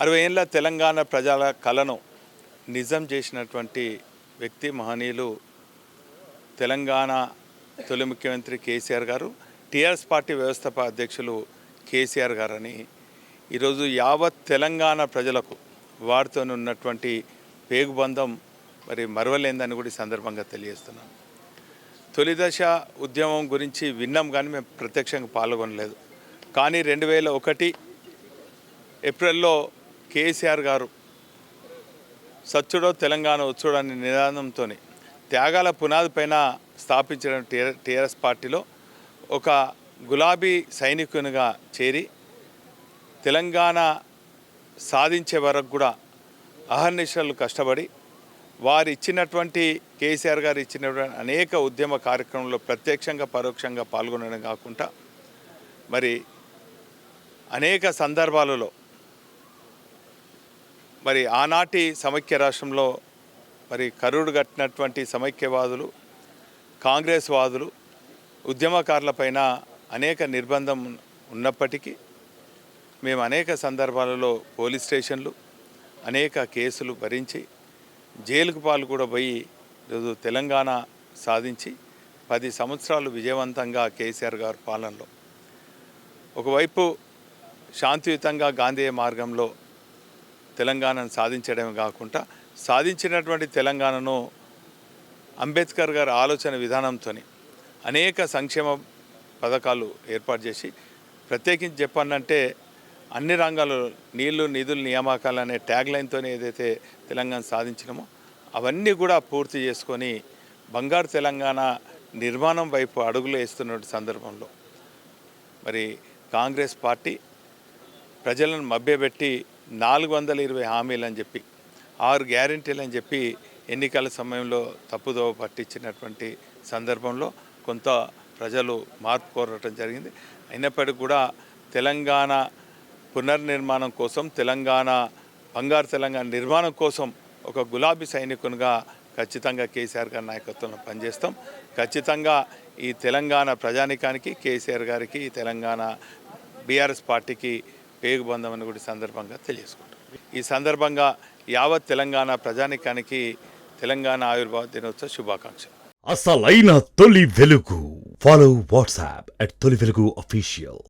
60 ఏళ్ళ తెలంగాణ ప్రజల కలను నిజం చేసినటువంటి వ్యక్తి మహనీయులు తెలంగాణ తొలి ముఖ్యమంత్రి కేసీఆర్ గారు, టీఆర్ఎస్ పార్టీ వ్యవస్థాపక అధ్యక్షులు కేసీఆర్ గారని ఈరోజు యావత్ తెలంగాణ ప్రజలకు వారితో ఉన్నటువంటి పేగుబంధం మరి మరవలేందని కూడా ఈ సందర్భంగా తెలియజేస్తున్నాను. తొలి దశ ఉద్యమం గురించి విన్నాం కానీ మేము ప్రత్యక్షంగా పాల్గొనలేదు. కానీ 2001 ఏప్రిల్లో కేసీఆర్ గారు సచ్చుడో తెలంగాణ వచ్చుడో అనే నినాదంతో త్యాగాల పునాది పైన స్థాపించిన టీఆర్ఎస్ పార్టీలో ఒక గులాబీ సైనికునిగా చేరి తెలంగాణ సాధించే వరకు కూడా అహర్నిశలు కష్టపడి వారు ఇచ్చినటువంటి కేసీఆర్ గారు ఇచ్చినటువంటి అనేక ఉద్యమ కార్యక్రమంలో ప్రత్యక్షంగా పరోక్షంగా పాల్గొనడం కాకుండా మరి అనేక సందర్భాలలో మరి ఆనాటి సమైక్య రాష్ట్రంలో మరి కరుడు కట్టినటువంటి సమైక్యవాదులు, కాంగ్రెస్ వాదులు, ఉద్యమకారులపైన అనేక నిర్బంధం ఉన్నప్పటికీ మేము అనేక సందర్భాలలో పోలీస్ స్టేషన్లు, అనేక కేసులు భరించి జైలుకు పాలు కూడా పోయి ఈరోజు తెలంగాణ సాధించి 10 సంవత్సరాలు విజయవంతంగా కేసీఆర్ గారి పాలనలో ఒకవైపు శాంతియుతంగా గాంధీ మార్గంలో తెలంగాణను సాధించడమే కాకుండా సాధించినటువంటి తెలంగాణను అంబేద్కర్ గారి ఆలోచన విధానంతో అనేక సంక్షేమ పథకాలు ఏర్పాటు చేసి, ప్రత్యేకించి చెప్పాలంటే అన్ని రంగాల్లో నీళ్లు నిధులు నియామకాలు అనే ట్యాగ్ లైన్తో ఏదైతే తెలంగాణ సాధించినామో అవన్నీ కూడా పూర్తి చేసుకొని బంగారు తెలంగాణ నిర్మాణం వైపు అడుగులు వేస్తున్న సందర్భంలో మరి కాంగ్రెస్ పార్టీ ప్రజలను మభ్యపెట్టి 420 హామీలు అని చెప్పి 6 గ్యారెంటీలు అని చెప్పి ఎన్నికల సమయంలో తప్పుదోవ పట్టించినటువంటి సందర్భంలో కొంత ప్రజలు మార్పు కోరటం జరిగింది. అయినప్పటికీ కూడా తెలంగాణ పునర్నిర్మాణం కోసం, తెలంగాణ బంగారు తెలంగాణ నిర్మాణం కోసం ఒక గులాబీ సైనికునిగా ఖచ్చితంగా కేసీఆర్ గారి నాయకత్వంలో పనిచేస్తాం. ఖచ్చితంగా ఈ తెలంగాణ ప్రజానికానికి, కేసీఆర్ గారికి, తెలంగాణ బీఆర్ఎస్ పార్టీకి పేగుబంధం అని కూడా సందర్భంగా తెలియజేసుకుంటాం. ఈ సందర్భంగా యావత్ తెలంగాణ ప్రజానికానికి తెలంగాణ ఆవిర్భావ దినోత్సవ శుభాకాంక్షలు. అసలైన తొలి వెలుగు. ఫాలో వాట్సాప్ @తొలి వెలుగు official.